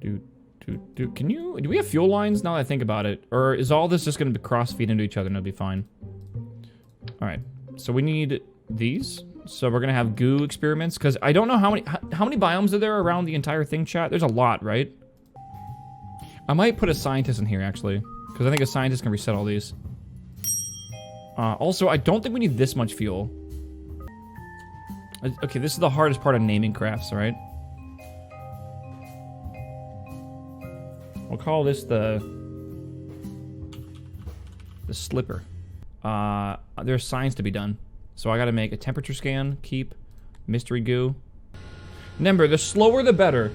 Do we have fuel lines now that I think about it? Or is all this just going to cross feed into each other and it'll be fine? All right. So we need these. So we're going to have goo experiments because I don't know how many biomes are there around the entire thing, chat? There's a lot, right? I might put a scientist in here, actually, because I think a scientist can reset all these. Also, I don't think we need this much fuel. Okay, this is the hardest part of naming crafts, right? We'll call this the slipper. There's science to be done. So I gotta make a temperature scan, keep, mystery goo. Remember, the slower the better.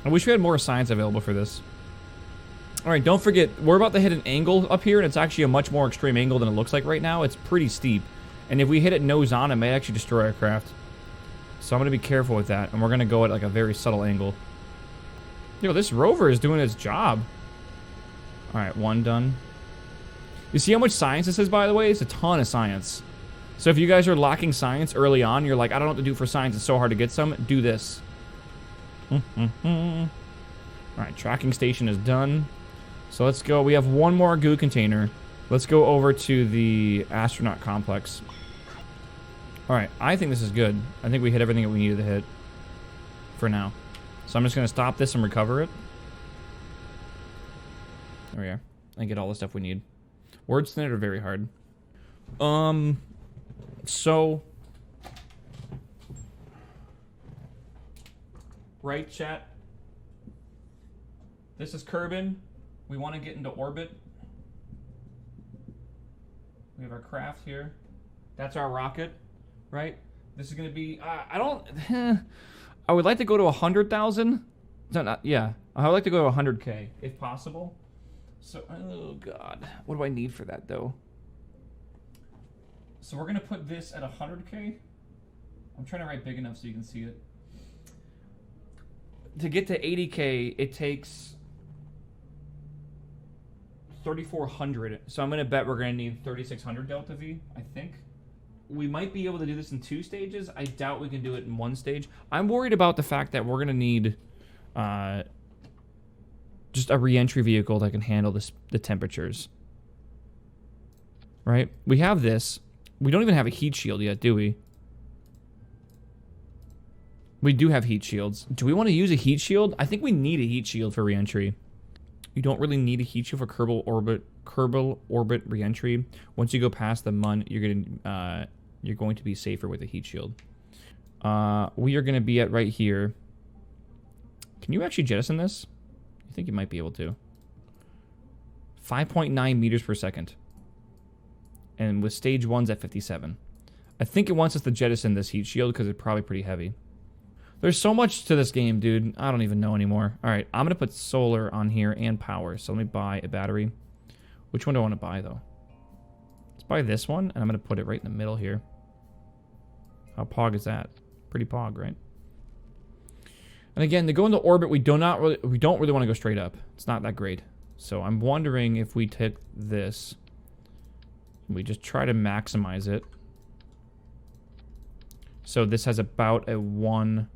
I wish we had more science available for this. Alright, don't forget, we're about to hit an angle up here, and it's actually a much more extreme angle than it looks like right now. It's pretty steep. And if we hit it nose on, it may actually destroy our craft. So I'm gonna be careful with that, and we're gonna go at like a very subtle angle. Yo, this rover is doing its job. Alright, one done. You see how much science this is, by the way? It's a ton of science. So if you guys are lacking science early on, you're like, I don't know what to do for science, it's so hard to get some, do this. Alright, tracking station is done. So let's go. We have one more goo container. Let's go over to the astronaut complex. Alright, I think this is good. I think we hit everything that we needed to hit. For now. So I'm just going to stop this and recover it. There we are. And get all the stuff we need. Words in it are very hard. So... Right, chat? This is Kerbal. We want to get into orbit. We have our craft here. That's our rocket, right? This is going to be... I don't... I would like to go to 100,000. Yeah. I would like to go to 100K, if possible. So, oh god. What do I need for that, though? So we're going to put this at 100K. I'm trying to write big enough so you can see it. To get to 80K, it takes 3,400. So I'm going to bet we're going to need 3,600 Delta V, I think. We might be able to do this in 2 stages. I doubt we can do it in 1 stage. I'm worried about the fact that we're going to need just a reentry vehicle that can handle the temperatures. Right? We have this. We don't even have a heat shield yet, do we? We do have heat shields. Do we want to use a heat shield? I think we need a heat shield for reentry. You don't really need a heat shield for Kerbal orbit reentry. Once you go past the MUN, you're going to be safer with a heat shield. We are going to be at right here. Can you actually jettison this? I think you might be able to. 5.9 meters per second. And with stage 1's at 57. I think it wants us to jettison this heat shield because it's probably pretty heavy. There's so much to this game, dude. I don't even know anymore. All right, I'm going to put solar on here and power. So let me buy a battery. Which one do I want to buy, though? Let's buy this one, and I'm going to put it right in the middle here. How pog is that? Pretty pog, right? And again, to go into orbit, we don't really want to go straight up. It's not that great. So I'm wondering if we take this, we just try to maximize it. So this has about a 1...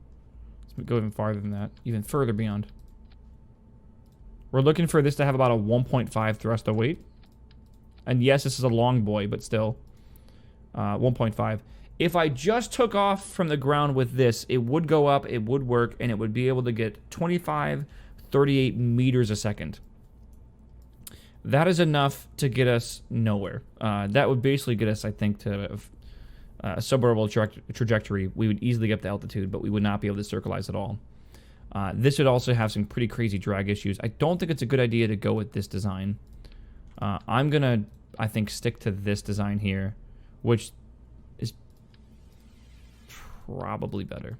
Let's go even farther than that. Even further beyond. We're looking for this to have about a 1.5 thrust of weight. And yes, this is a long boy, but still. 1.5. If I just took off from the ground with this, it would go up, it would work, and it would be able to get 25, 38 meters a second. That is enough to get us nowhere. That would basically get us, I think, to a suborbital trajectory. We would easily get up to altitude, but we would not be able to circleize at all. This would also have some pretty crazy drag issues. I don't think it's a good idea to go with this design. I'm going to, I think, stick to this design here, which is probably better.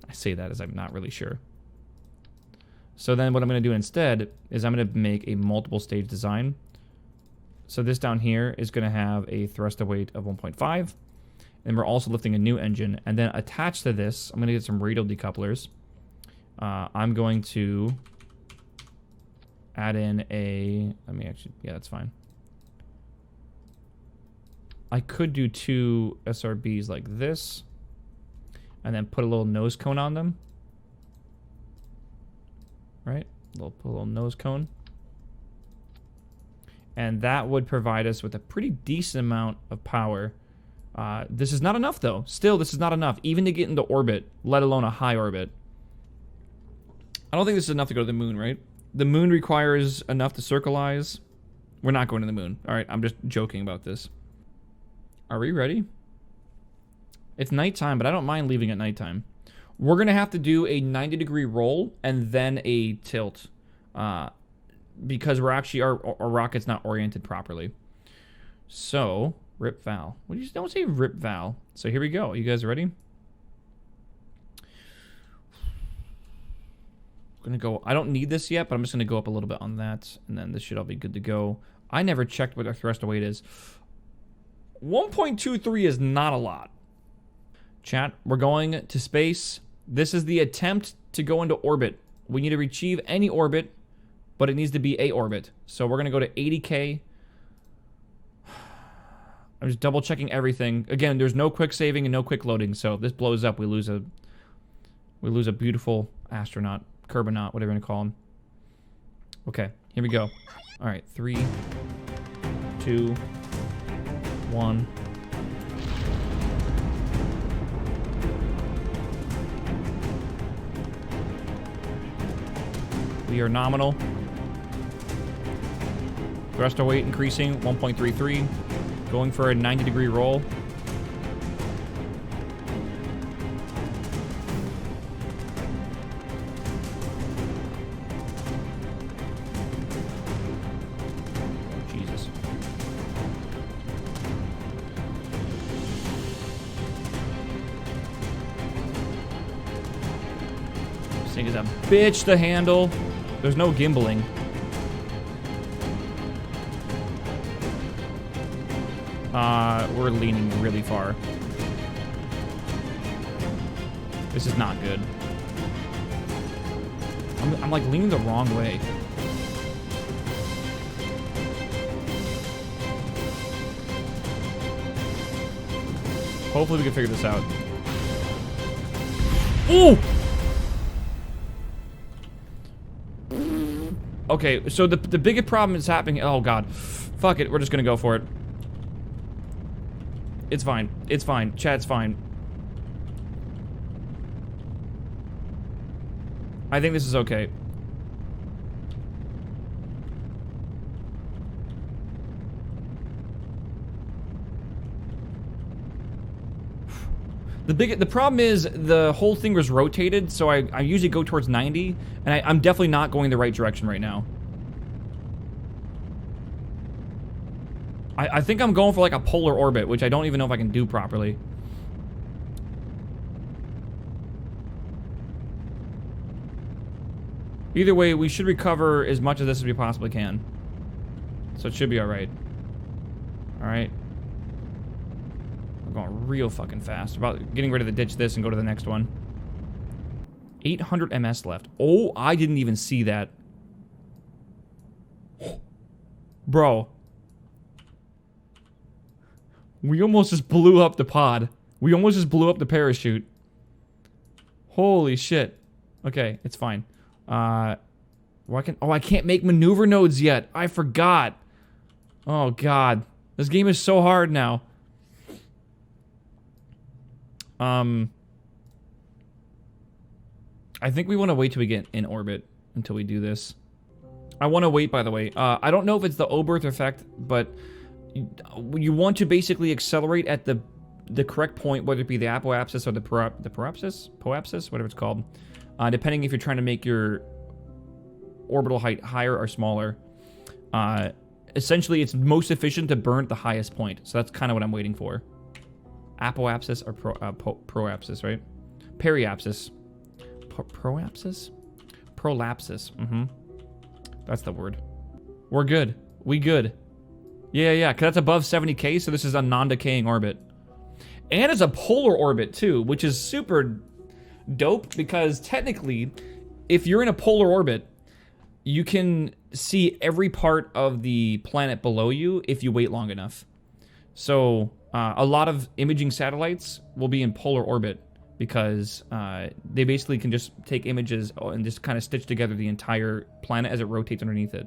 I say that as I'm not really sure. So then what I'm going to do instead is I'm going to make a multiple stage design. So this down here is going to have a thrust of weight of 1.5. And we're also lifting a new engine. And then attached to this, I'm going to get some radial decouplers. I'm going to add in a... Let me actually... Yeah, that's fine. I could do 2 SRBs like this. and then put a little nose cone on them. Right? Put a little nose cone. And that would provide us with a pretty decent amount of power. This is not enough, though. Still, this is not enough, even to get into orbit, let alone a high orbit. I don't think this is enough to go to the moon, right? The moon requires enough to circleize. We're not going to the moon. All right, I'm just joking about this. Are we ready? It's nighttime, but I don't mind leaving at nighttime. We're going to have to do a 90-degree roll and then a tilt. Because we're actually, our rocket's not oriented properly. So, rip Val. Well, you just don't say rip Val. So here we go. You guys ready? Gonna go. I don't need this yet, but I'm just gonna go up a little bit on that, and then this should all be good to go. I never checked what our thrust weight is. 1.23 is not a lot. Chat, we're going to space. This is the attempt to go into orbit. We need to achieve any orbit, but it needs to be a orbit. So we're gonna go to 80K. I'm just double checking everything. Again, there's no quick saving and no quick loading, so if this blows up, we lose a beautiful astronaut. Kerbonaut, whatever you want to call him. Okay, here we go. All right, 3, 2, 1. We are nominal. Thruster weight increasing, 1.33. Going for a 90-degree roll. Is a bitch to handle. There's no gimbaling. We're leaning really far. This is not good. I'm like leaning the wrong way. Hopefully we can figure this out. Ooh! Okay, so the biggest problem is happening. Oh god, fuck it. We're just gonna go for it. It's fine. It's fine. Chat's fine. I think this is okay. The problem is the whole thing was rotated, so I usually go towards 90, and I'm definitely not going the right direction right now. I think I'm going for like a polar orbit, which I don't even know if I can do properly. Either way, we should recover as much of this as we possibly can. So it should be alright. Alright. We're going real fucking fast. About getting ready to ditch this and go to the next one. 800 MS left. Oh, I didn't even see that. Bro. We almost just blew up the pod. We almost just blew up the parachute. Holy shit. Okay, it's fine. I can't make maneuver nodes yet. I forgot. Oh god. This game is so hard now. I think we want to wait till we get in orbit until we do this. I want to wait, by the way. I don't know if it's the Oberth effect, but you want to basically accelerate at the correct point, whether it be the apoapsis or the poapsis, whatever it's called, depending if you're trying to make your orbital height higher or smaller. Essentially, it's most efficient to burn at the highest point, so that's kind of what I'm waiting for. Apoapsis or proapsis, right? Periapsis. Proapsis? Prolapsis. That's the word. We're good. We good. Yeah, because that's above 70K, so this is a non-decaying orbit. And it's a polar orbit, too, which is super dope, because technically, if you're in a polar orbit, you can see every part of the planet below you if you wait long enough. So, a lot of imaging satellites will be in polar orbit, because they basically can just take images and just kind of stitch together the entire planet as it rotates underneath it.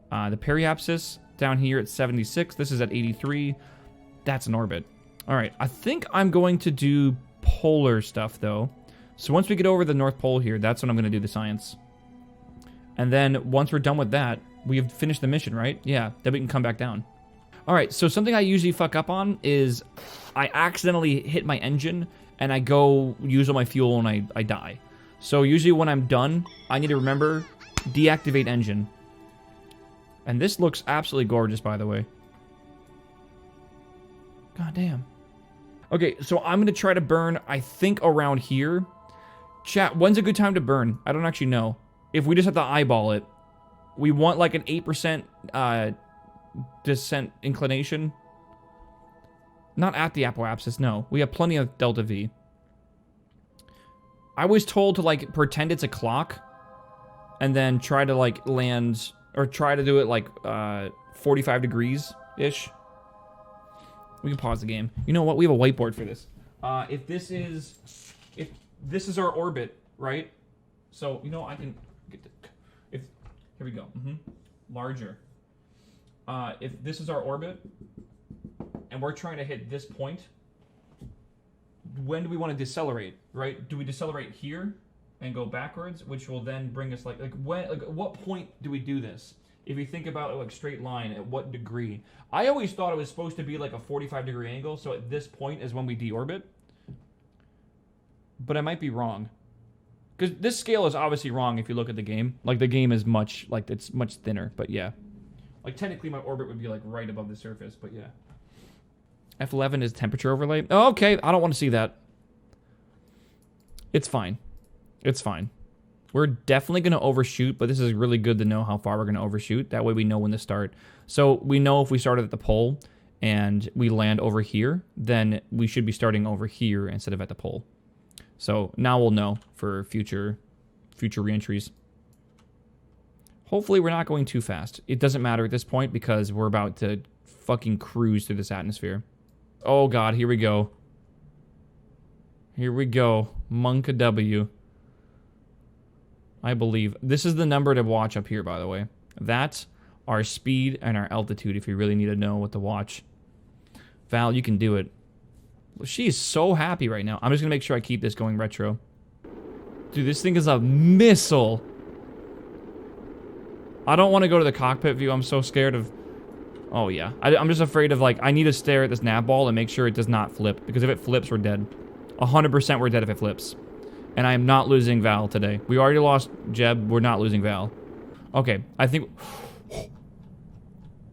The periapsis down here at 76. This is at 83. That's an orbit. All right, I think I'm going to do polar stuff, though. So once we get over the North Pole here, that's when I'm going to do the science. And then once we're done with that, we have finished the mission, right? Yeah, then we can come back down. All right, so something I usually fuck up on is I accidentally hit my engine and I go use all my fuel and I die. So usually when I'm done, I need to remember, deactivate engine. And this looks absolutely gorgeous, by the way. God damn. Okay, so I'm going to try to burn, I think, around here. Chat, when's a good time to burn? I don't actually know. If we just have to eyeball it, we want like an 8% descent inclination. Not at the apoapsis, no. We have plenty of delta V. I was told to like pretend it's a clock and then try to like land, or try to do it like 45 degrees-ish. We can pause the game. You know what? We have a whiteboard for this. If this is our orbit, right? So, you know, I can get the, here we go. Larger. If this is our orbit, and we're trying to hit this point, when do we want to decelerate, right? Do we decelerate here and go backwards, which will then bring us like at what point do we do this? If you think about like straight line, at what degree? I always thought it was supposed to be like a 45-degree angle, so at this point is when we deorbit. But I might be wrong. Because this scale is obviously wrong if you look at the game. Like, the game is much, like, it's much thinner, but yeah. Like, technically my orbit would be, like, right above the surface, but yeah. F11 is temperature overlay. Oh, okay, I don't want to see that. It's fine. It's fine. We're definitely going to overshoot, but this is really good to know how far we're going to overshoot. That way we know when to start. So we know if we started at the pole and we land over here, then we should be starting over here instead of at the pole. So now we'll know for future reentries. Hopefully we're not going too fast. It doesn't matter at this point because we're about to fucking cruise through this atmosphere. Oh god, here we go. Here we go. Monka W. I believe. This is the number to watch up here, by the way. That's our speed and our altitude if you really need to know what to watch. Val, you can do it. She is so happy right now. I'm just going to make sure I keep this going retro. Dude, this thing is a missile. I don't want to go to the cockpit view. I'm so scared of... Oh, yeah. I'm just afraid of, like, I need to stare at this nav ball and make sure it does not flip. Because if it flips, we're dead. 100% we're dead if it flips. And I am not losing Val today. We already lost Jeb. We're not losing Val. Okay, I think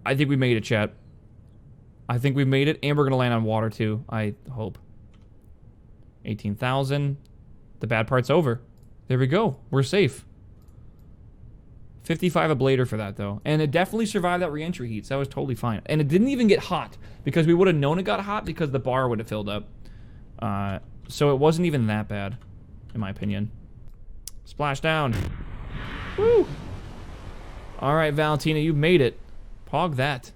we made it, chat. I think we made it, and we're going to land on water, too. I hope. 18,000. The bad part's over. There we go. We're safe. 55 ablator for that, though. And it definitely survived that reentry heat, so that was totally fine. And it didn't even get hot, because we would have known it got hot because the bar would have filled up. So it wasn't even that bad, in my opinion. Splashdown. Woo! All right, Valentina, you made it. Pog that.